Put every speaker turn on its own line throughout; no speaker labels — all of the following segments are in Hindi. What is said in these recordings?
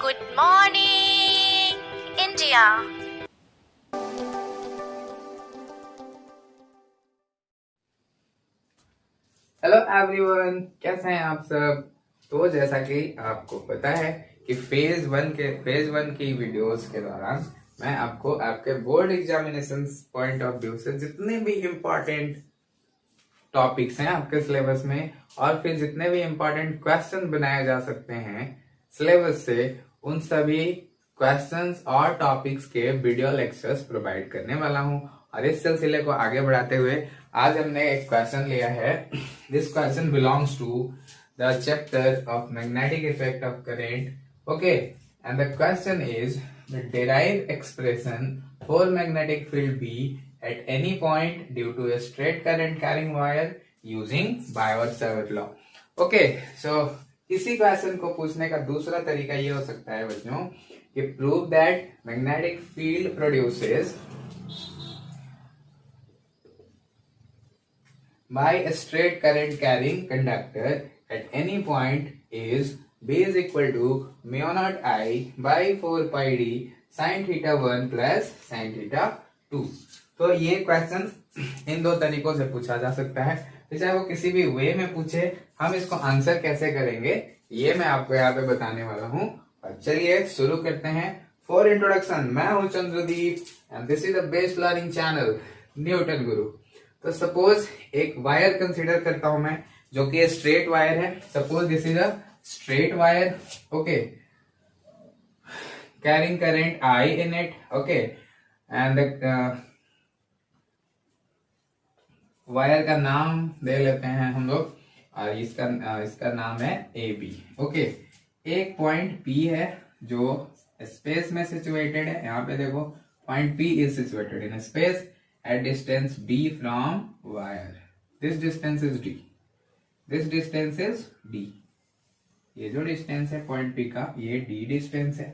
Good morning, India.
Hello everyone, कैसे हैं आप सब। तो जैसा कि आपको पता है कि फेज वन की वीडियोस के दौरान मैं आपको आपके board examination point of view से जितने भी इम्पोर्टेंट टॉपिक्स हैं आपके सिलेबस में और फिर जितने भी इम्पोर्टेंट क्वेश्चन बनाए जा सकते हैं सिलेबस से, उन सभी क्वेश्चंस और टॉपिक्स के वीडियो लेक्चर्स प्रोवाइड करने वाला हूं। और इस सिलसिले को आगे बढ़ाते हुए आज हमने एक क्वेश्चन लिया है। This question belongs to the chapter of magnetic effect of current. Okay, and the question is the derive expression for magnetic field B at any point due to a straight current carrying wire using Biot-Savart law. Okay, so इसी क्वेश्चन को पूछने का दूसरा तरीका ये हो सकता है बच्चों कि prove that magnetic field produces by a straight current carrying conductor at any point is B is equal to mu naught I by 4 pi d sin theta 1 plus sin theta 2। तो ये क्वेश्चन इन दो तरीकों से पूछा जा सकता है, तो चाहे वो किसी भी वे में पूछे, हम इसको आंसर कैसे करेंगे ये मैं आपको यहाँ पे बताने वाला हूँ। और चलिए शुरू करते हैं। फॉर इंट्रोडक्शन, मैं हूँ Chandradeep and this is the best learning channel Newton गुरु। तो सपोज एक वायर कंसिडर करता हूं मैं जो कि स्ट्रेट वायर है। Suppose this is a straight wire, okay, carrying current I in it, okay, and wire का नाम दे लेते हैं हम लोग और इसका नाम है ए बी। ओके, एक पॉइंट पी है जो स्पेस में सिचुएटेड है। यहाँ पे देखो, point P is situated in space at distance d from wire. This distance is d. This distance is d. ये जो डिस्टेंस है पॉइंट पी का, ये d डिस्टेंस है।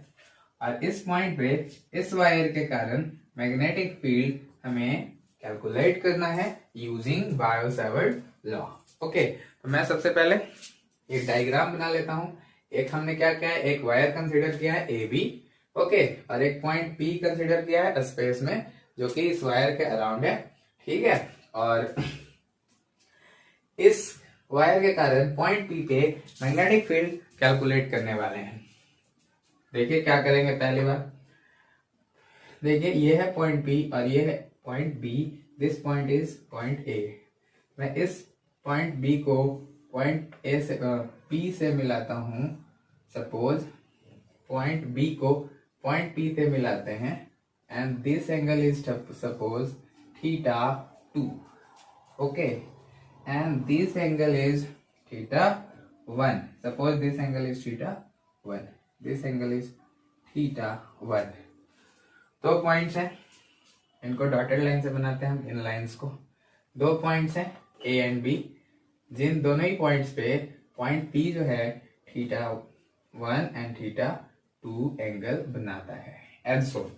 और इस पॉइंट पे इस वायर के कारण मैग्नेटिक फील्ड हमें कैलकुलेट करना है यूजिंग बायो-सावर्ट लॉ। ओके, तो मैं सबसे पहले एक डायग्राम बना लेता हूं। एक हमने क्या किया है, एक वायर कंसिडर किया है ए बी, ओके, और एक पॉइंट पी कंसिडर किया है स्पेस में जो कि इस वायर के अराउंड है, ठीक है। और इस वायर के कारण पॉइंट पी पे मैग्नेटिक फील्ड कैलकुलेट करने वाले हैं। देखिए क्या करेंगे। पहली बार देखिए, ये है पॉइंट पी और ये है point B. This point is point A. मैं इस पॉइंट बी को पॉइंट ए से पी से मिलाता हूं। सपोज पॉइंट बी को पॉइंट पी से मिलाते हैं and this angle is suppose theta 2, okay, and this angle is theta 1. Suppose this angle is theta 1, this angle is theta 1। दो पॉइंट्स हैं, इनको डॉटेड लाइन से बनाते हैं हम इन लाइंस को। दो पॉइंट्स हैं ए एंड बी, जिन दोनों ही पॉइंट्स पे पॉइंट पी जो है थीटा 1 एंड थीटा 2 एंगल बनाता है, एंड सो,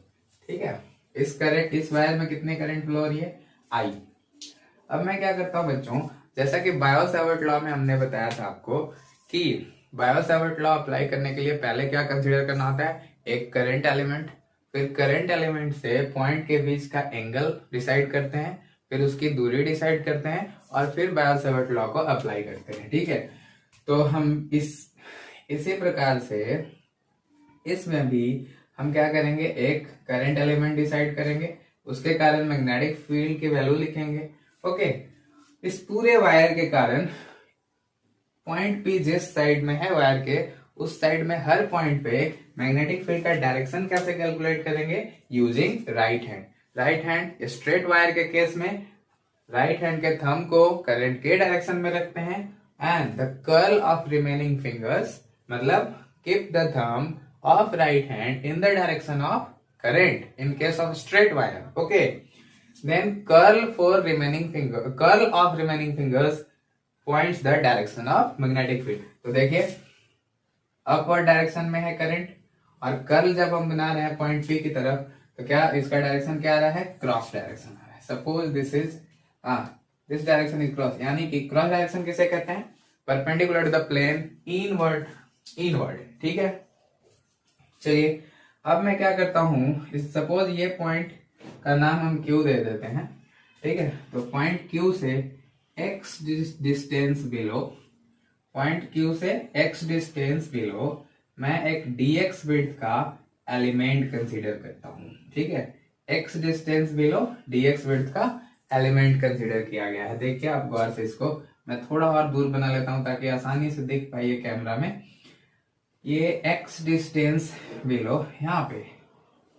ठीक है। इस वायर में कितने करंट फ्लो हो रही है, आई। अब मैं क्या करता हूं बच्चों, जैसा कि बायो-सावर्ट लॉ में हमने बताया था आपको कि बायो-सावर्ट लॉ अप्लाई करने के लिए पहले क्या कंसीडर करना होता है, एक करंट एलिमेंट, फिर करंट एलिमेंट से पॉइंट के बीच का एंगल डिसाइड करते हैं, फिर उसकी दूरी डिसाइड करते हैं और फिर बायो-सावर्ट लॉ को अप्लाई करते हैं, ठीक है। तो हम इसी प्रकार से इसमें भी हम क्या करेंगे, एक करंट एलिमेंट डिसाइड करेंगे, उसके कारण मैग्नेटिक फील्ड की वैल्यू लिखेंगे। ओके, इस पूरे वायर के कारण पॉइंट पी जिस साइड में है वायर के, उस साइड में हर पॉइंट पे मैग्नेटिक फील्ड का डायरेक्शन कैसे कैलकुलेट करेंगे, using right hand. Right hand straight wire के केस में राइट हैंड के थंब को करंट के डायरेक्शन में रखते हैं and the curl of remaining fingers, मतलब keep the thumb of right hand in the direction of current in case of straight wire, okay, then curl of remaining fingers points the direction of magnetic field। तो देखिए अपवर्ड डायरेक्शन में है करंट और कर्ल जब हम बना रहे हैं पॉइंट पी की तरफ, तो क्या इसका डायरेक्शन क्या आ रहा है, क्रॉस डायरेक्शन आ रहा है। Suppose this direction is cross, यानी कि क्रॉस डायरेक्शन किसे कहते हैं, perpendicular to the plane, inward, ठीक है। चलिए अब मैं क्या करता हूँ, सपोज ये पॉइंट का नाम हम क्यू दे देते हैं, ठीक है। तो पॉइंट क्यू से x distance below, point Q से x डिस्टेंस बिलो मैं एक dx विड्थ का एलिमेंट कंसीडर करता हूँ, ठीक है। x distance below dx width का एलिमेंट कंसीडर किया गया है। देखिए आप गौर से, इसको मैं थोड़ा और दूर बना लेता हूं ताकि आसानी से दिख पाइए कैमरा में। ये x डिस्टेंस बिलो, यहाँ पे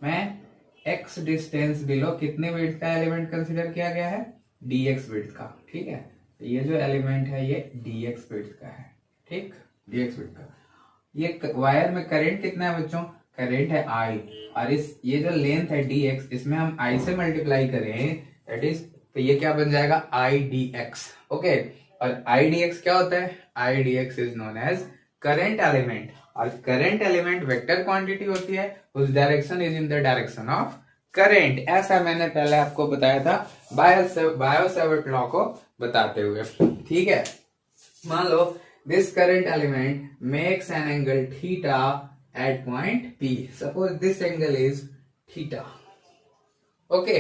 मैं x डिस्टेंस बिलो कितने विड्थ का एलिमेंट कंसीडर किया गया है, dx विड्थ का, ठीक है। तो ये जो एलिमेंट है ये dx विड्थ का है, ठीक, dx विड्थ का। ये वायर में करंट कितना है बच्चों, करंट है I, और इस ये जो लेंथ है dx, इसमें हम I से मल्टीप्लाई करें, दैट इज, तो ये क्या बन जाएगा I dx, ओके। और I dx क्या होता है, I dx is known as current element, और करंट एलिमेंट वेक्टर क्वांटिटी होती है, उस direction is in the direction of current. ऐसा मैंने पहले आपको बताया था बायो-सैवर्ट लॉ को बताते हुए, ठीक है। मान लो this current element makes an angle theta at point P, suppose this angle is theta, okay,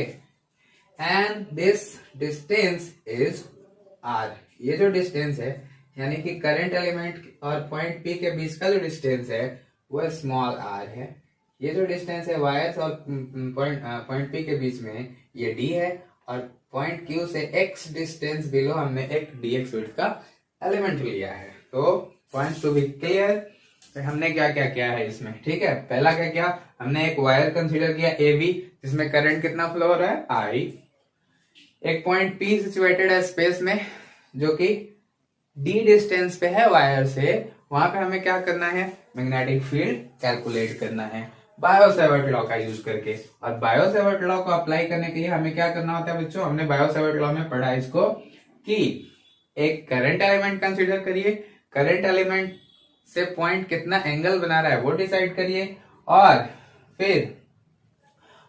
and this distance is r। ये जो डिस्टेंस है यानी कि करंट एलिमेंट और पॉइंट P के बीच का जो डिस्टेंस है वो स्मॉल r है। ये जो डिस्टेंस है वायर्स और पॉइंट P के बीच में ये d है, और पॉइंट Q से x डिस्टेंस बिलो हमने एक dx विड्थ का एलिमेंट लिया है। तो पॉइंट्स टू बी क्लियर, तो हमने क्या क्या किया है इसमें, ठीक है। पहला क्या किया, हमने एक वायर कंसीडर किया AB, जिसमें करंट कितना फ्लो हो रहा है I। एक पॉइंट P सिचुएटेड है स्पेस में, जो कि d डिस्टेंस पे है वायर से, वहां पे हमें क्या करना है, मैग्नेटिक फील्ड कैलकुलेट करना है बायो-सैवर्ट लॉ का यूज करके। और बायो-सैवर्ट लॉ को अप्लाई करने के लिए हमें क्या करना होता है बच्चों, हमने बायो-सैवर्ट लॉ में पढ़ा इसको कि एक करंट एलिमेंट कंसीडर करिए, करंट एलिमेंट से पॉइंट कितना एंगल बना रहा है वो डिसाइड करिए, और फिर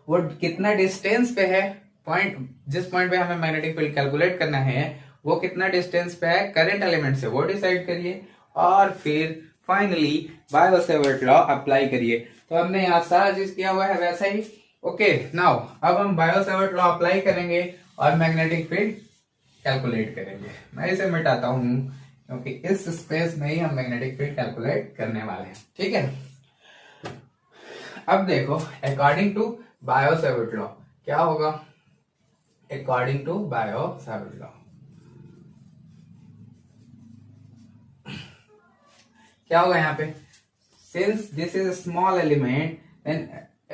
वो कितना डिस्टेंस पे है, पॉइंट जिस पॉइंट पे हमें मैग्नेटिक फील्ड कैलकुलेट करना है वो कितना डिस्टेंस पे है करंट एलिमेंट से वो डिसाइड करिए, और फिर फाइनली बायो-सैवर्ट लॉ अप्लाई करिए। तो हमने यहाँ सारा चीज किया हुआ है वैसा ही, ओके। नाउ अब हम बायो-सैवर्ट लॉ अप्लाई करेंगे और मैग्नेटिक फील्ड कैलकुलेट करेंगे। मैं इसे मिटाता हूं क्योंकि इस स्पेस में ही हम मैग्नेटिक फील्ड कैलकुलेट करने वाले हैं, ठीक है। अब देखो अकॉर्डिंग टू बायो-सैवर्ट लॉ क्या होगा, अकॉर्डिंग टू बायो-सैवर्ट लॉ क्या होगा यहाँ पे, since this is small element then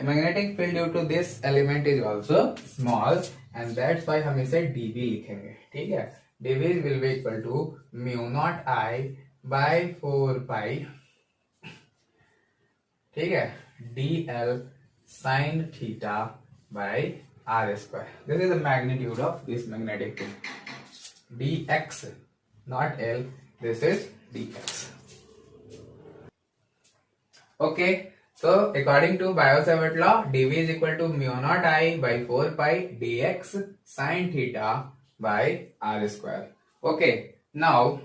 magnetic field due to this element is also small, and that's why हम इसे dB लिखेंगे, ठीक है। dB will be equal to mu not I by 4 pi, ठीक है, dl sin theta by r square. This is the magnitude of this magnetic field, dx not l, this is dx, okay. तो according to Biot Savart law dV is equal to mu not I by 4 pi dx sin theta by r square, okay. Now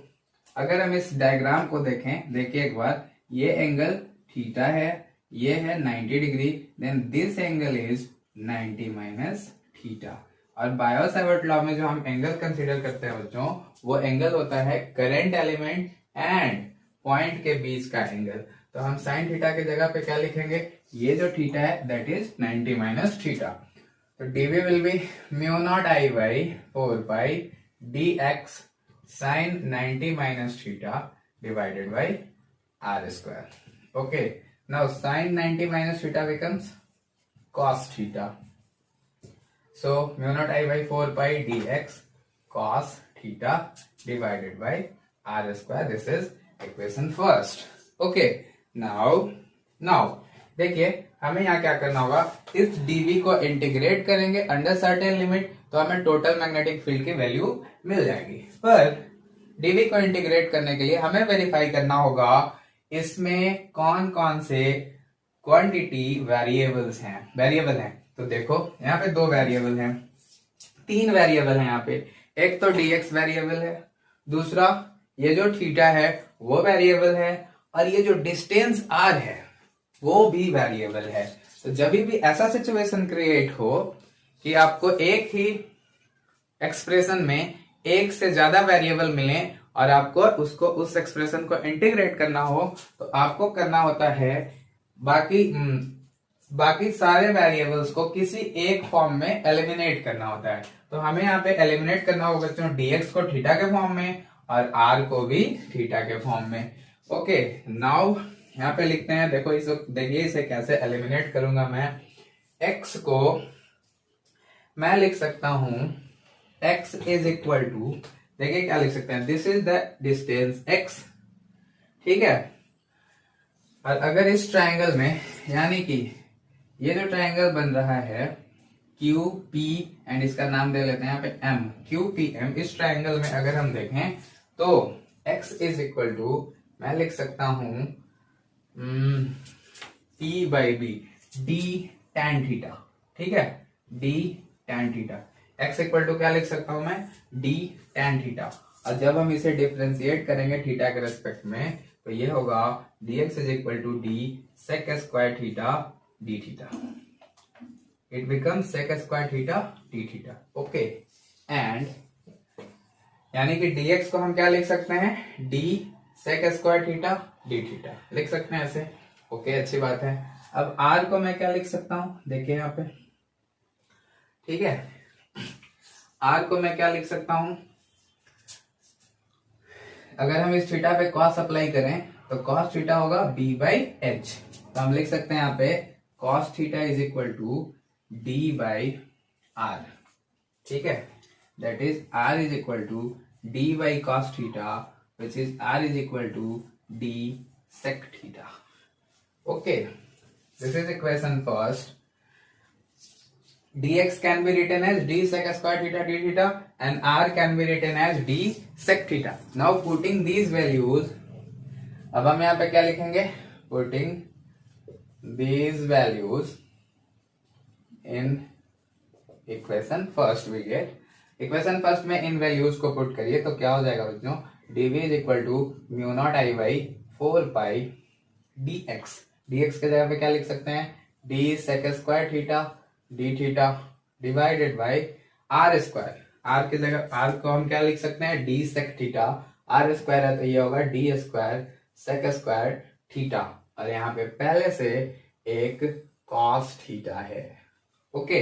अगर हम इस डायग्राम को देखें, देखिए एक बार, ये एंगल थीटा है, ये है 90 degree, then this angle is 90 minus theta. और बायो-सैवर्ट लॉ में जो हम एंगल कंसीडर करते हैं बच्चों, वो एंगल होता है करंट एलिमेंट एंड पॉइंट के बीच का एंगल। तो हम साइन थीटा की जगह पे क्या लिखेंगे, ये जो थीटा है दैट इज 90 माइनस थीटा। तो dV will be mu not I by 4 pi dx sine 90 minus theta divided by r square, okay. Now sine 90 minus theta becomes cos theta, so mu naught I by 4 pi dx cos theta divided by r square, this is equation first, okay। now देखिए हमें यहाँ क्या करना होगा, इस dV को इंटीग्रेट करेंगे अंडर सर्टेन लिमिट, तो हमें टोटल मैग्नेटिक फील्ड की वैल्यू मिल जाएगी। पर dV को इंटीग्रेट करने के लिए हमें वेरीफाई करना होगा इसमें कौन कौन से क्वांटिटी वेरिएबल हैं। तो देखो यहाँ पे 2 वेरिएबल हैं, 3 वेरिएबल हैं यहाँ पे। एक तो dx वेरिएबल है, दूसरा ये जो थीटा है वो वेरिएबल है, और ये जो डिस्टेंस r है वो भी वेरिएबल है। तो जब भी ऐसा सिचुएशन क्रिएट हो कि आपको एक ही एक्सप्रेशन में एक से ज्यादा वेरिएबल मिले और आपको उसको उस एक्सप्रेशन को इंटीग्रेट करना हो, तो आपको करना होता है बाकी सारे वेरिएबल्स को किसी एक फॉर्म में एलिमिनेट करना होता है। तो हमें यहाँ पे एलिमिनेट करना होगा बच्चों dx को थीटा के फॉर्म में और r को भी थीटा के फॉर्म में। ओके, नाउ यहाँ पे लिखते हैं, देखो देखिए इसे कैसे एलिमिनेट करूंगा मैं। x को मैं लिख सकता हूं x इज इक्वल टू, देखिए क्या लिख सकते हैं, this is the distance x, ठीक है। और अगर इस ट्रायंगल में, यानी कि ये जो ट्रायंगल बन रहा है क्यू पी एंड इसका नाम दे लेते हैं यहाँ पे एम, क्यू पी एम, इस ट्रायंगल में अगर हम देखें तो x इज इक्वल टू मैं लिख सकता हूं P by B D tan theta, ठीक है, D tan theta. x equal to क्या लिख सकता हूं मैं, डी टैन थीटा। और जब हम इसे डिफरेंशिएट करेंगे थीटा के रेस्पेक्ट में, तो ये होगा dx is equal to D sec square theta D theta. It becomes sec square theta D theta. Okay, and यानी कि dx को हम क्या लिख सकते हैं, D sec square theta D theta लिख सकते हैं ऐसे। ओके, अच्छी बात है। अब r को मैं क्या लिख सकता हूं, देखिए यहाँ पे, ठीक है, r को मैं क्या लिख सकता हूं, अगर हम इस थीटा पे cos अप्लाई करें तो cos थीटा होगा b बाई एच। तो हम लिख सकते हैं यहाँ पे cos theta is equal to d by r, ठीक है, that is r is equal to d by cos theta which is r is equal to d sec theta. Okay, this is equation first. dx can be written as d sec square theta d theta and r can be written as d sec theta. Now putting these values, अब हम यहाँ पे क्या लिखेंगे, putting these values in equation first we get, equation first में इन values को put करिए तो क्या हो जाएगा बच्चों, dv is equal to mu naught I by 4 pi dx, dx के जगह पे क्या लिख सकते हैं, d sec square theta D theta divided by R square, R की जगह आर को हम क्या लिख सकते हैं, D sec theta, R square है तो ये होगा D square sec square theta, और यहाँ पे पहले से एक कॉस थीटा है। ओके,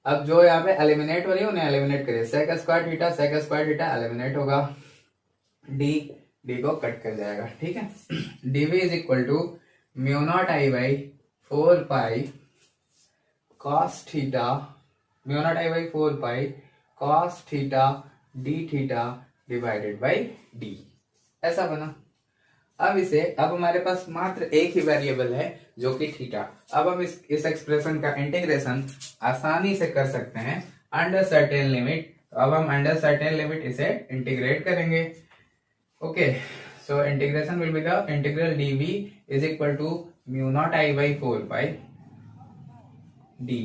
अब जो यहाँ पे एलिमिनेट हो रही है उन्हें एलिमिनेट करिए, sec square theta sec square theta eliminate होगा, डी को कट कर जाएगा, ठीक है। DV is equal to mu not I by 4 pi cos theta, mu not I by 4 pi cos theta D theta divided by D, ऐसा बना। अब हमारे पास मात्र एक ही वेरिएबल है जो कि थीटा। अब हम इस एक्सप्रेशन का इंटीग्रेशन आसानी से कर सकते हैं अंडर सर्टेन लिमिट। तो अब हम अंडर सर्टेन लिमिट इसे इंटीग्रेट करेंगे। Okay, so integration will be the integral dV is equal to mu not I by 4 pi D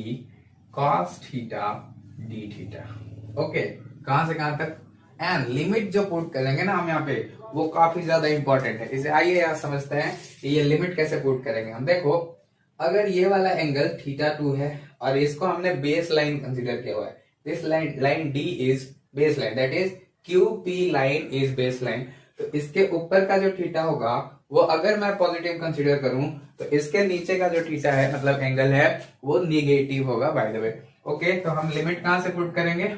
cos theta D theta. Okay, कहां से कहां तक, एंड लिमिट जो पुट करेंगे ना हम यहाँ पे वो काफी ज्यादा इंपॉर्टेंट है। इसे आइए यार समझते हैं कि ये लिमिट कैसे पुट करेंगे हम। देखो, अगर ये वाला एंगल थीटा 2 है और इसको हमने बेस लाइन कंसिडर किया हुआ है, this line D is base line, that is Q P line is base line. तो इसके ऊपर का जो थीटा होगा वो अगर मैं पॉजिटिव कंसीडर करूं तो इसके नीचे का जो थीटा है मतलब एंगल है वो निगेटिव होगा बाय द वे। ओके, तो हम लिमिट कहां से पुट करेंगे,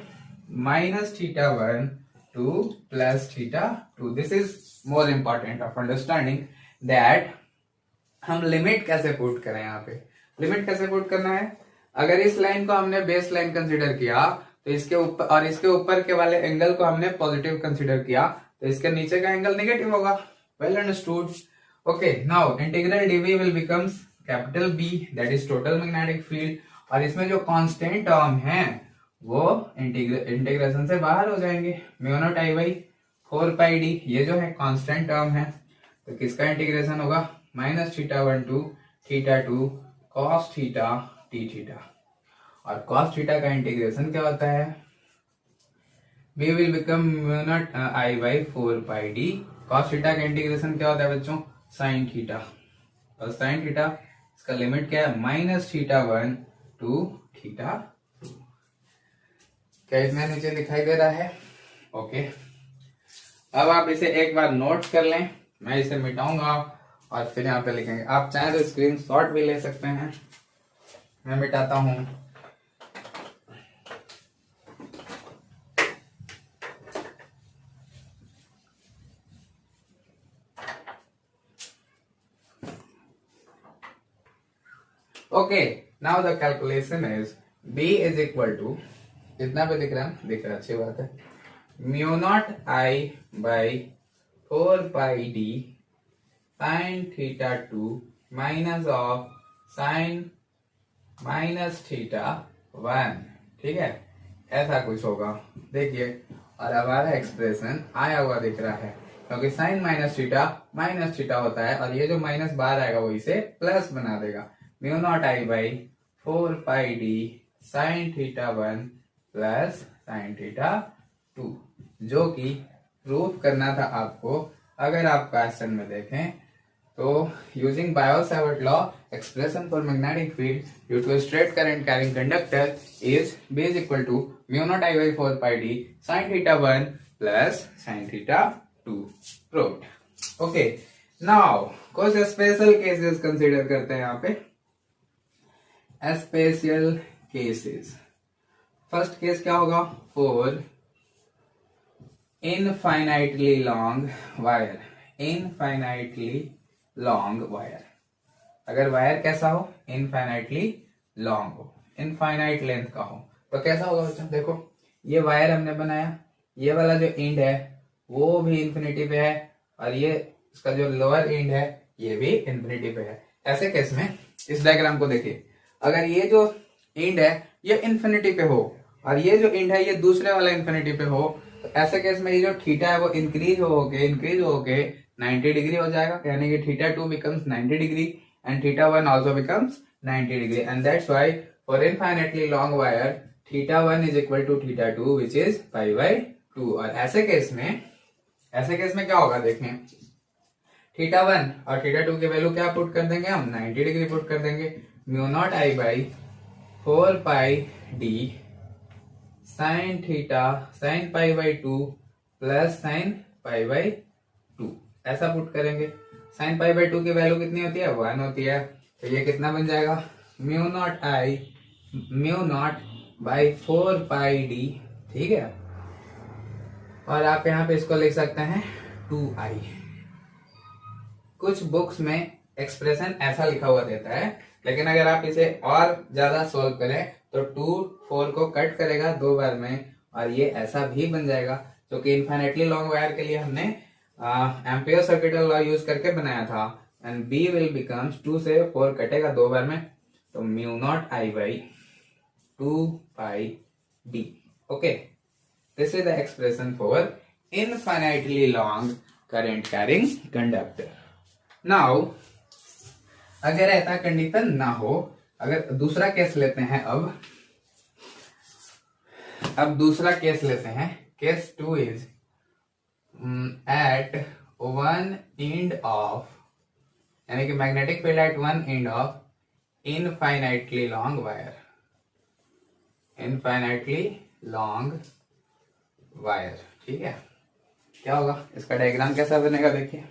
minus theta 1 two plus theta 2। This is more important of understanding that हम लिमिट कैसे पुट करें। यहाँ पे लिमिट कैसे पुट करना है, अगर इस लाइन को हमने बेस लाइन कंसिडर किया तो इसके ऊपर और इसके ऊपर के वाले एंगल को हमने पॉजिटिव कंसिडर किया तो इसके नीचे का एंगल नेगेटिव होगा। Well understood. Okay, now integral dV will becomes capital B, that is total magnetic field, और इसमें जो कांस्टेंट टर्म है वो इंटीग्रेशन से बाहर हो जाएंगे। Mu naught I by 4 pi D, ये जो है कांस्टेंट टर्म है, तो किसका इंटीग्रेशन होगा, minus theta 1 to theta 2 cos theta T theta, और कॉस थीटा का इंटीग्रेशन क्या होता है, v will become mu not I by 4 pi D. Cos theta का इंटीग्रेशन क्या होता है बच्चों, साइन थीटा। और साइन थीटा इसका लिमिट क्या है, -θ1 to θ2। क्या इतना नीचे दिखाई दे रहा है? ओके, अब आप इसे एक बार नोट कर लें, मैं इसे मिटाऊंगा और फिर यहाँ पे लिखेंगे। आप चाहें तो स्क्रीन शॉट भी ले सकते हैं, मैं मिटाता हूं। Okay, now the calculation is b is equal to, इतना पे दिख रहा है, दिख रहा है, अच्छी बात है, mu not I by 4πd sin θ2 minus of sin -θ1, ठीक है, ऐसा कुछ होगा। देखिए, और हमारा एक्सप्रेशन आया हुआ दिख रहा है, क्योंकि sin -θ होता है, और ये जो माइनस बाहर आएगा वो इसे प्लस बना देगा। Mu not I by 4πd sin θ1 plus sin θ2, जो कि प्रूफ करना था आपको। अगर आप क्वेश्चन में देखें तो using Biot Savart law, expression for magnetic field due to straight current carrying conductor is b is equal to mu not I by 4πd sin θ1 plus sin θ2 proved. Okay, now कुछ स्पेशल केसेस कंसीडर करते हैं यहाँ पे। स्पेशल केसेस, फर्स्ट केस क्या होगा, for infinitely long wire, infinitely long wire. अगर वायर कैसा हो, इनफाइनाइटली लॉन्ग हो, इनफाइनाइट लेंथ का हो, तो कैसा होगा बच्चों? देखो, ये वायर हमने बनाया, ये वाला जो एंड है वो भी इंफिनिटी पे है, और ये इसका जो लोअर एंड है ये भी इंफिनिटी पे है। ऐसे केस में इस डायग्राम को देखिए, अगर ये जो एंड है ये इंफिनिटी पे हो और ये जो एंड है ये दूसरे वाला इंफिनिटी पे हो, तो ऐसे केस में ये जो थीटा है वो इंक्रीज होके 90 डिग्री हो जाएगा, यानी कि θ2 becomes 90 degree and θ1 also becomes 90 degree, and that's why for infinitely long wire θ1 is equal to θ2 which is π/2। और ऐसे केस में क्या होगा, देखें, θ1 और θ2 की वैल्यू क्या पुट कर देंगे हम, 90 डिग्री पुट कर देंगे। Mu not I by 4πd sin π/2 plus sin π/2, ऐसा पुट करेंगे। sin π/2 की वैल्यू कितनी होती है, 1 होती है, तो ये कितना बन जाएगा, म्यू नॉट बाई 4πd, ठीक है, और आप यहाँ पे इसको लिख सकते हैं 2i। कुछ बुक्स में एक्सप्रेशन ऐसा लिखा हुआ देता है, लेकिन अगर आप इसे और ज्यादा सोल्व करें तो 2 4 को कट करेगा 2 बार में, और ये ऐसा भी बन जाएगा, जो कि इनफाइनाइटली लॉन्ग वायर के लिए हमने एम्पियर सर्किट लॉ यूज करके बनाया था। एंड b विल बिकम्स 2 से 4 कटेगा 2 बार में, तो mu naught I by 2πd। Okay, this is the expression for infinitely long current carrying conductor. Now अगर ऐसा कंडीशन ना हो, अगर दूसरा केस लेते हैं, अब दूसरा केस लेते हैं, case 2 is at one end of, यानी कि magnetic field at one end of infinitely long wire, infinitely long wire, ठीक है। क्या होगा, इसका डायग्राम कैसा बनेगा, देखिए,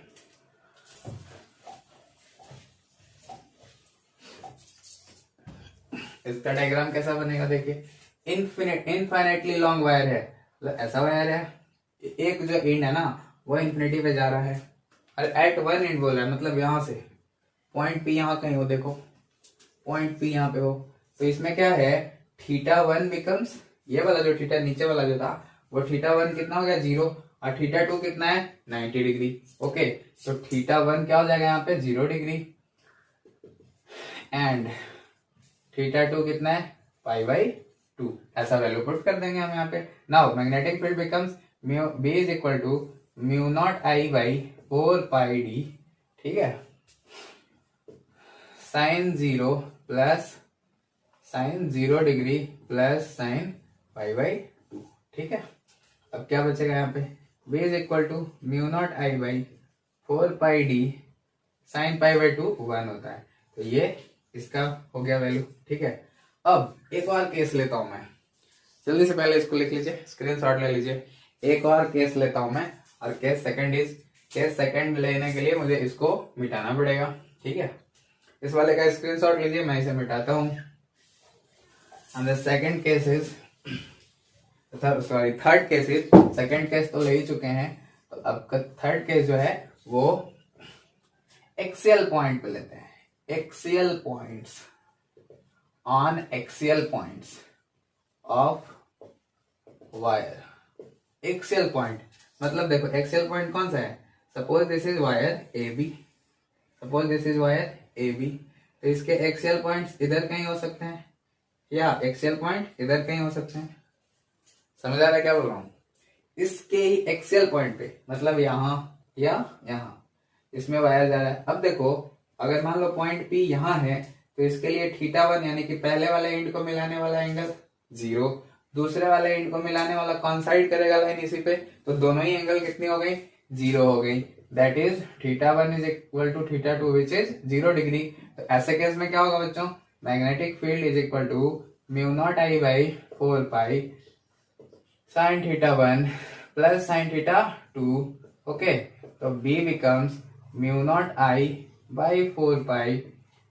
इसका डायग्राम कैसा बनेगा, देखिए, इनफाइनाइटली लॉन्ग वायर है, मतलब ऐसा वायर है, एक जो एंड है ना वो इंफिनिटी पे जा रहा है, और एट वन एंड बोल रहा है, मतलब यहां से पॉइंट पी यहाँ कहीं हो, देखो पॉइंट पी यहाँ पे हो, तो इसमें क्या है, θ1 बिकम्स, ये वाला जो थीटा नीचे वाला जो था वो θ1 कितना हो गया 0, और θ2 कितना है 90 डिग्री। ओके, तो θ1 क्या हो जाएगा यहाँ पे 0 डिग्री, एंड θ2 कितना है π/2, ऐसा वैल्यू पुट कर देंगे हम यहाँ पे। Now magnetic field becomes b is equal to mu not I by 4πd, ठीक है, sin 0 plus sin 0 degree plus sin π/2, ठीक है। अब क्या बचेगा यहाँ पे, b is equal to mu not I by 4πd sin pi by 2 1 होता है। तो ये इसका हो गया वैल्यू, ठीक है। अब एक और केस लेता हूं मैं, जल्दी से पहले इसको लिख लीजिए, स्क्रीनशॉट ले लीजिए। एक और केस लेता हूं मैं, और केस सेकंड लेने के लिए मुझे इसको मिटाना पड़ेगा, ठीक है। इस वाले का स्क्रीनशॉट लीजिए, मैं इसे मिटाता हूं। And the second case is, sorry third case is, second case तो ले ही चुके हैं, तो अब का थर्ड केस जो है वो एक्सियल पॉइंट पे लेते हैं। Axial points on axial points of wire. Axial point मतलब देखो एक्सियल पॉइंट कौन सा है, suppose this is wire A B, suppose this is wire A B, तो इसके एक्सियल पॉइंट्स इधर कहीं हो सकते हैं या एक्सियल पॉइंट इधर कहीं हो सकते हैं। समझ आ रहा है क्या बोल रहा हूं? इसके ही एक्सियल पॉइंट पे, मतलब यहां या यहां, इसमें वायर जा रहा है। अब देखो अगर मान लो पॉइंट पी यहां है, तो इसके लिए θ1 यानी कि पहले वाले एंड को मिलाने वाला एंगल 0, दूसरे वाले एंड को मिलाने वाला कॉन्साइड करेगा लाइन इसी पे, तो दोनों ही एंगल कितनी हो गई, 0 हो गई। That is θ1 is equal to θ2 which is 0 degree. तो ऐसे केस में क्या होगा बच्चों, magnetic field is equal to μ0I by 4 pi sin θ1 plus sin θ2। Okay, तो B becomes μ0I by 4 pi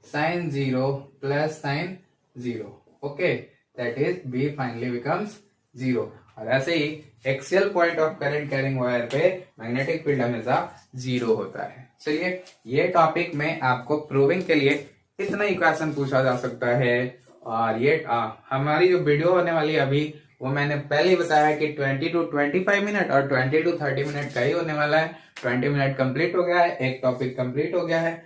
sin 0 plus sin 0। Okay, that is B finally becomes 0। और ऐसे ही axial point of current carrying wire पे मैग्नेटिक फील्ड हमेशा 0 होता है। चलिए, ये टॉपिक में आपको प्रूविंग के लिए इतना ही क्वेश्चन पूछा जा सकता है। और ये हमारी जो वीडियो होने वाली है अभी, वो मैंने पहले ही बताया कि 20 to 25 मिनट और 20 to 30 मिनट का ही होने वाला है। 20 मिनट कंप्लीट हो गया है, एक टॉपिक कंप्लीट हो गया है।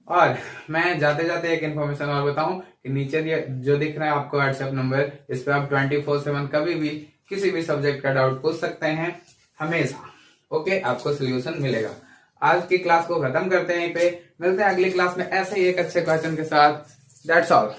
और मैं जाते जाते एक इन्फॉर्मेशन और बताऊं कि नीचे जो दिख रहा है आपको व्हाट्सएप नंबर, इस पे आप 24/7 कभी भी किसी भी सब्जेक्ट का डाउट पूछ सकते हैं हमेशा। ओके, आपको सोल्यूशन मिलेगा। आज की क्लास को खत्म करते हैं यहीं पे, मिलते हैं अगली क्लास में ऐसे ही एक अच्छे क्वेश्चन के साथ। That's all.